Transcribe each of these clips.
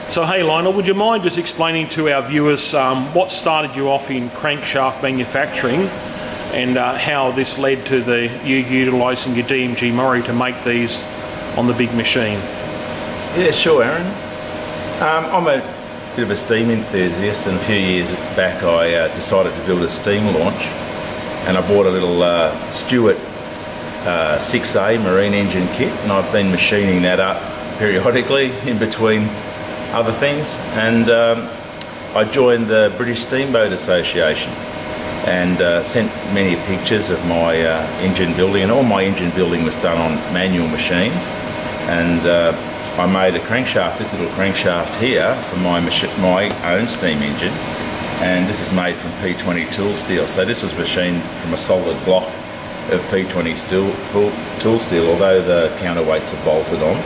So hey Lionel, would you mind just explaining to our viewers what started you off in crankshaft manufacturing and how this led to you utilising your DMG Mori to make these on the big machine? Yeah, sure, Aaron. I'm a bit of a steam enthusiast, and a few years back I decided to build a steam launch, and I bought a little Stewart 6A marine engine kit, and I've been machining that up periodically in between other things, and I joined the British Steamboat Association and sent many pictures of my engine building, and all my engine building was done on manual machines, and I made a crankshaft, this little crankshaft here for my own steam engine, and this is made from P20 tool steel. So this was machined from a solid block of P20 tool steel, although the counterweights are bolted on.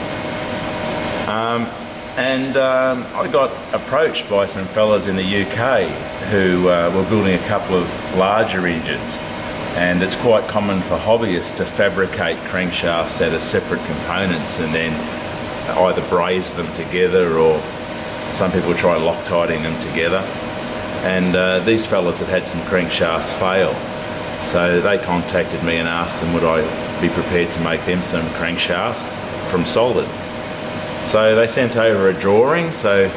I got approached by some fellas in the UK who were building a couple of larger engines, and it's quite common for hobbyists to fabricate crankshafts out of separate components and then either braze them together, or some people try Loctiting them together. And these fellas had some crankshafts fail, so they contacted me and asked them would I be prepared to make them some crankshafts from solid. So they sent over a drawing, so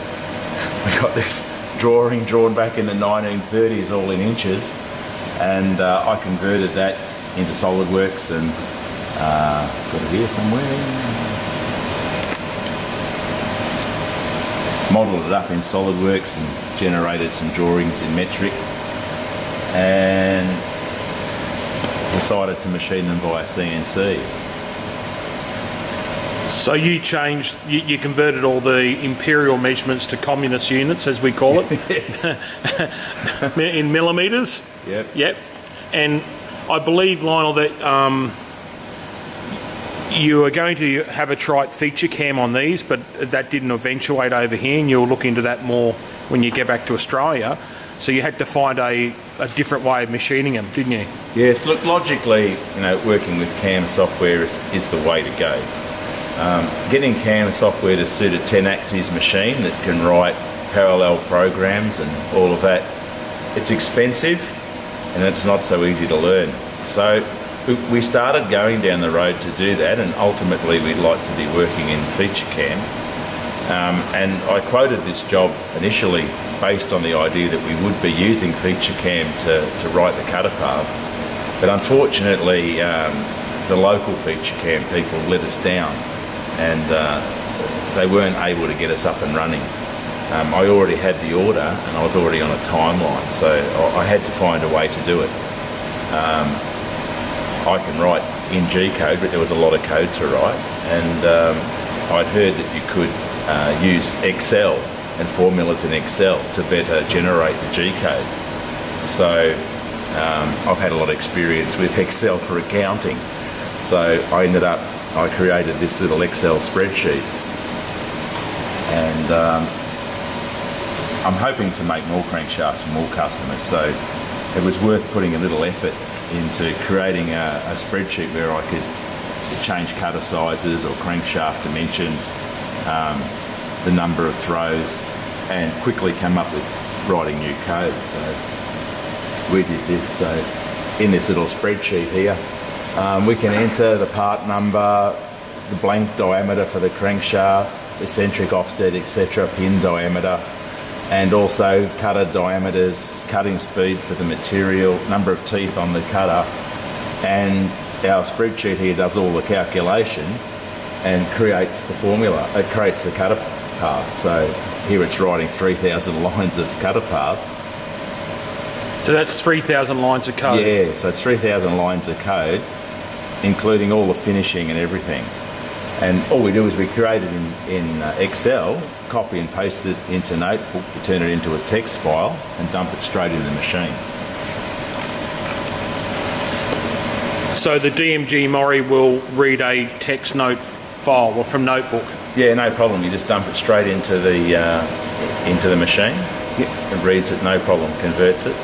we got this drawing drawn back in the 1930s, all in inches, and I converted that into SolidWorks, and got it here somewhere. Modelled it up in SolidWorks and generated some drawings in metric, and decided to machine them via CNC. So you changed, you converted all the imperial measurements to communist units, as we call it, in millimetres. Yep. Yep. And I believe, Lionel, that you were going to have a trite feature cam on these, but that didn't eventuate over here, and you'll look into that more when you get back to Australia. So you had to find a different way of machining them, didn't you? Yes, look, logically, you know, working with CAM software is the way to go. Getting CAM software to suit a 10-axis machine that can write parallel programs and all of that, it's expensive and it's not so easy to learn. So we started going down the road to do that, and ultimately we'd like to be working in feature CAM. And I quoted this job initially based on the idea that we would be using feature CAM to write the cutter paths. But unfortunately, the local feature CAM people let us down, and they weren't able to get us up and running. I already had the order and I was already on a timeline, so I had to find a way to do it. I can write in G code, but there was a lot of code to write, and I'd heard that you could use Excel and formulas in Excel to better generate the G code. So I've had a lot of experience with Excel for accounting, so I created this little Excel spreadsheet, and I'm hoping to make more crankshafts for more customers, so it was worth putting a little effort into creating a spreadsheet where I could change cutter sizes or crankshaft dimensions, the number of throws, and quickly come up with writing new code. So we did this. So in this little spreadsheet here, we can enter the part number, the blank diameter for the crankshaft, eccentric offset, etc., pin diameter, and also cutter diameters, cutting speed for the material, number of teeth on the cutter, and our spreadsheet here does all the calculation and creates the formula. It creates the cutter path. So here it's writing 3,000 lines of cutter paths. So that's 3,000 lines of code? Yeah, so it's 3,000 lines of code, including all the finishing and everything. And all we do is we create it in Excel, copy and paste it into Notebook to turn it into a text file and dump it straight in the machine. So the DMG Mori will read a text note file or from Notebook? Yeah, no problem. You just dump it straight into the machine. Yep. It reads it, no problem, converts it.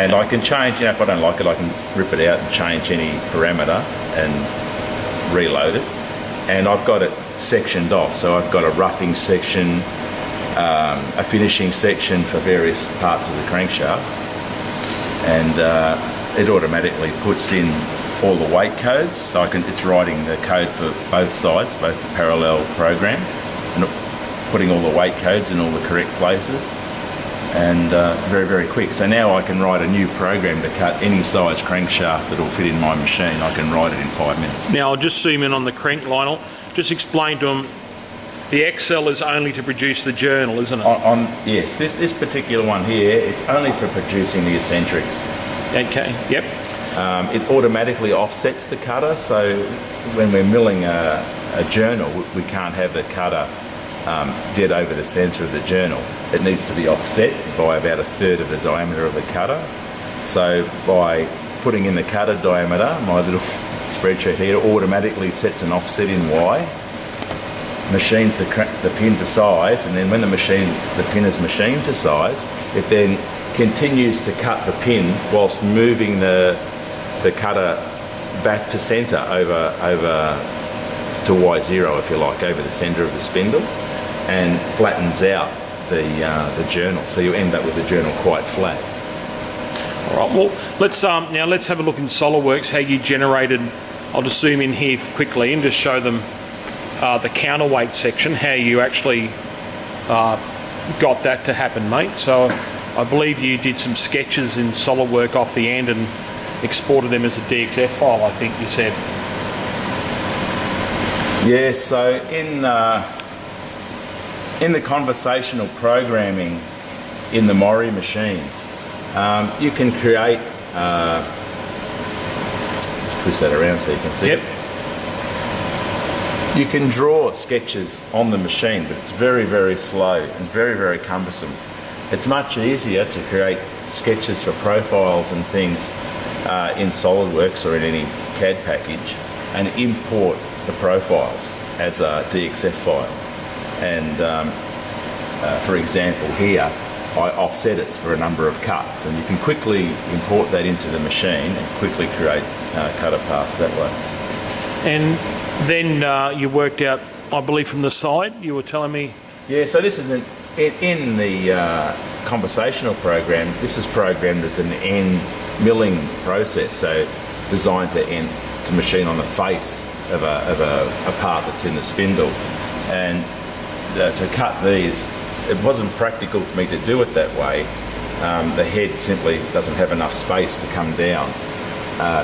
And I can change, if I don't like it, I can rip it out and change any parameter and reload it. and I've got it sectioned off. So I've got a roughing section, a finishing section for various parts of the crankshaft, and it automatically puts in all the weight codes, so it's writing the code for both sides, both the parallel programs, and putting all the weight codes in all the correct places, and very, very quick. So now I can write a new program to cut any size crankshaft that will fit in my machine. I can write it in 5 minutes. Now I'll just zoom in on the crank, Lionel. Just explain to them, the Excel is only to produce the journal, isn't it? Yes, this particular one here, it's only for producing the eccentrics. Okay, yep. It automatically offsets the cutter, so when we're milling a journal, we can't have the cutter dead over the centre of the journal. It needs to be offset by about 1/3 of the diameter of the cutter. So by putting in the cutter diameter, my little spreadsheet here automatically sets an offset in Y, machines the pin to size, and then when the pin is machined to size, it then continues to cut the pin whilst moving the cutter back to centre over to Y0, if you like, over the centre of the spindle, and flattens out the journal. So you end up with the journal quite flat. All right. Well, let's have a look in SolidWorks how you generated. I'll just zoom in here quickly and just show them the counterweight section, how you actually got that to happen, mate. So I believe you did some sketches in SolidWorks off the end and exported them as a DXF file, I think you said. Yeah, so in the conversational programming in the Mori machines, you can create, let's twist that around so you can see it. You can draw sketches on the machine, but it's very, very slow and very, very cumbersome. It's much easier to create sketches for profiles and things in SolidWorks or in any CAD package and import the profiles as a DXF file. And for example here, I offset it for a number of cuts, and you can quickly import that into the machine and quickly create cutter paths that way. And then you worked out, I believe from the side, you were telling me? Yeah, so this is in the conversational program, this is programmed as an end milling process, so designed to machine on the face of a part that's in the spindle. And to cut these, it wasn't practical for me to do it that way. The head simply doesn't have enough space to come down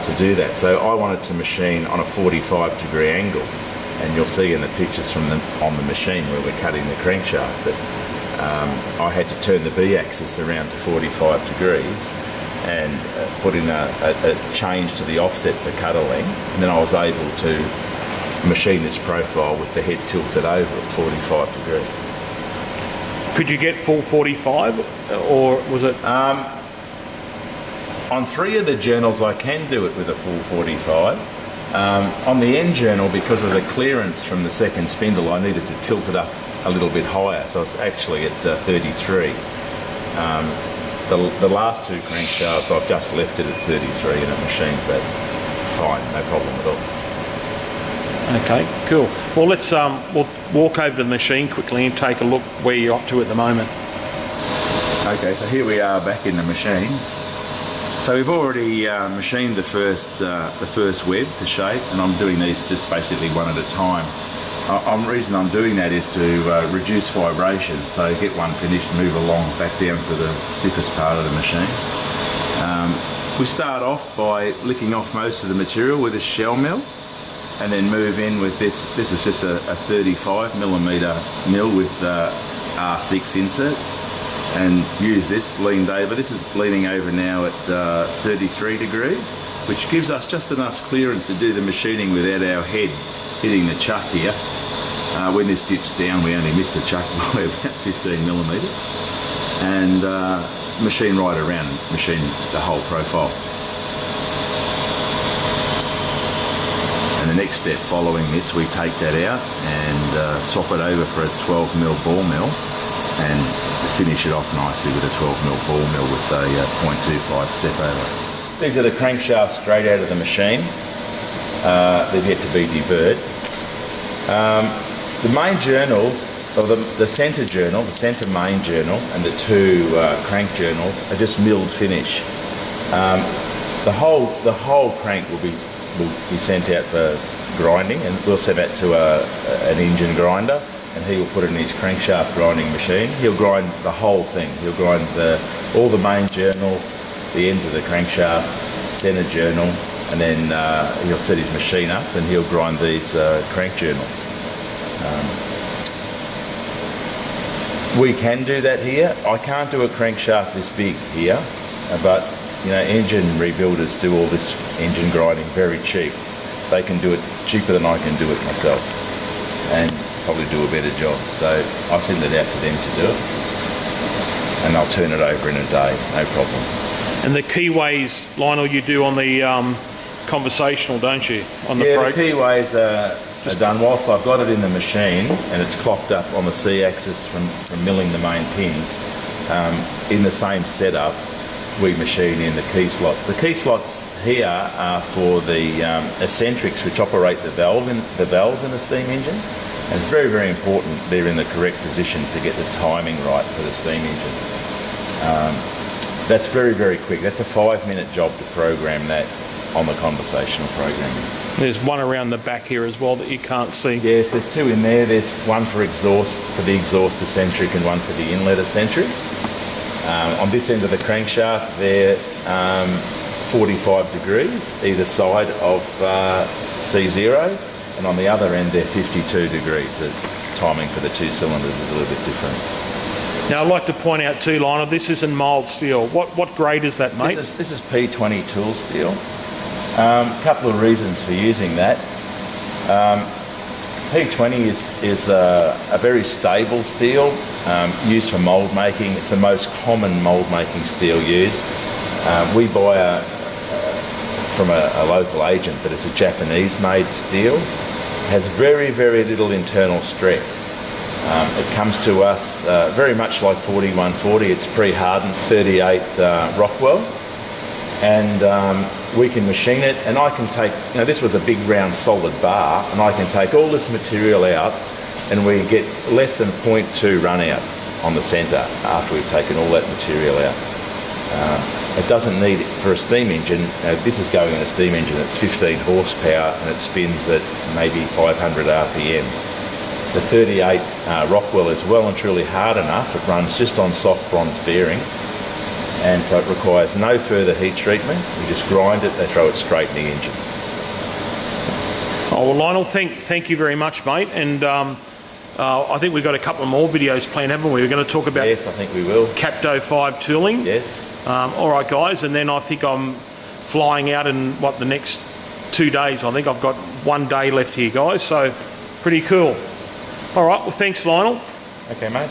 to do that. So I wanted to machine on a 45-degree angle, and you'll see in the pictures on the machine where we're cutting the crankshaft that I had to turn the B-axis around to 45 degrees and put in a change to the offset for cutter length, and then I was able to machine this profile with the head tilted over at 45 degrees. Could you get full 45, or was it? On 3 of the journals I can do it with a full 45. On the end journal, because of the clearance from the second spindle, I needed to tilt it up a little bit higher, so it's actually at 33. The last 2 crankshafts I've just left it at 33 and it machines that fine, no problem at all. Okay, cool. Well, let's we'll walk over to the machine quickly and take a look where you're up to at the moment. Okay, so here we are back in the machine. So we've already machined the first web to shape, and I'm doing these just basically one at a time. The reason I'm doing that is to reduce vibration, so get one finished, move along back down to the stiffest part of the machine. We start off by licking off most of the material with a shell mill, and then move in with this. This is just a 35mm mill with R6 inserts, and use this leaned over. This is leaning over now at 33 degrees, which gives us just enough clearance to do the machining without our head hitting the chuck here. When this dips down, we only miss the chuck by about 15mm, and machine right around and machine the whole profile. And the next step following this, we take that out and swap it over for a 12mm ball mill and finish it off nicely with a 12mm ball mill with a 0.25 step over. These are the crankshafts straight out of the machine. They've yet to be deburred. The main journals, or the centre journal, the centre main journal, and the two crank journals are just milled finish. The whole crank will be sent out for grinding, and we'll send that to an engine grinder, and he will put it in his crankshaft grinding machine. He'll grind the whole thing. He'll grind all the main journals, the ends of the crankshaft, centre journal, and then he'll set his machine up and he'll grind these crank journals. We can do that here. I can't do a crankshaft this big here, but you know, engine rebuilders do all this engine grinding very cheap. They can do it cheaper than I can do it myself, and probably do a better job. So I send it out to them to do it, and they'll turn it over in a day, no problem. And the keyways, Lionel, you do on the conversational, don't you? On the the keyways are done whilst I've got it in the machine, and it's clocked up on the C-axis from milling the main pins. In the same setup, we machine in the key slots. The key slots here are for the eccentrics which operate the valves in the steam engine. And it's very, very important they're in the correct position to get the timing right for the steam engine. That's very, very quick. That's a 5-minute job to program that on the conversational programming. There's one around the back here as well that you can't see. Yes, there's two in there. There's one for exhaust, for the exhaust eccentric, and one for the inlet eccentric. On this end of the crankshaft, they're 45 degrees either side of C0, and on the other end they're 52 degrees. The timing for the two cylinders is a little bit different. Now I'd like to point out too, Lionel, this isn't mild steel. What grade is that, mate? This is P20 tool steel. Couple of reasons for using that. P20 is a very stable steel used for mould making. It's the most common mould making steel used. We buy from a local agent, but it's a Japanese made steel. It has very, very little internal stress. It comes to us very much like 4140. It's pre-hardened 38 Rockwell, and we can machine it. And I can take, you know, this was a big round solid bar, and I can take all this material out, and we get less than 0.2 run out on the centre after we've taken all that material out. It doesn't need it for a steam engine. This is going in a steam engine that's 15 horsepower and it spins at maybe 500 RPM. The 38 Rockwell is well and truly hard enough. It runs just on soft bronze bearings, and so it requires no further heat treatment. You just grind it, they throw it straight in the engine. Oh, well, Lionel, thank you very much, mate. And I think we've got a couple of more videos planned, haven't we? We're going to talk about, yes, I think we will, Capto 5 tooling. Yes. All right, guys, and then I think I'm flying out in, the next 2 days. I think I've got 1 day left here, guys, so pretty cool. All right, well, thanks, Lionel. Okay, mate.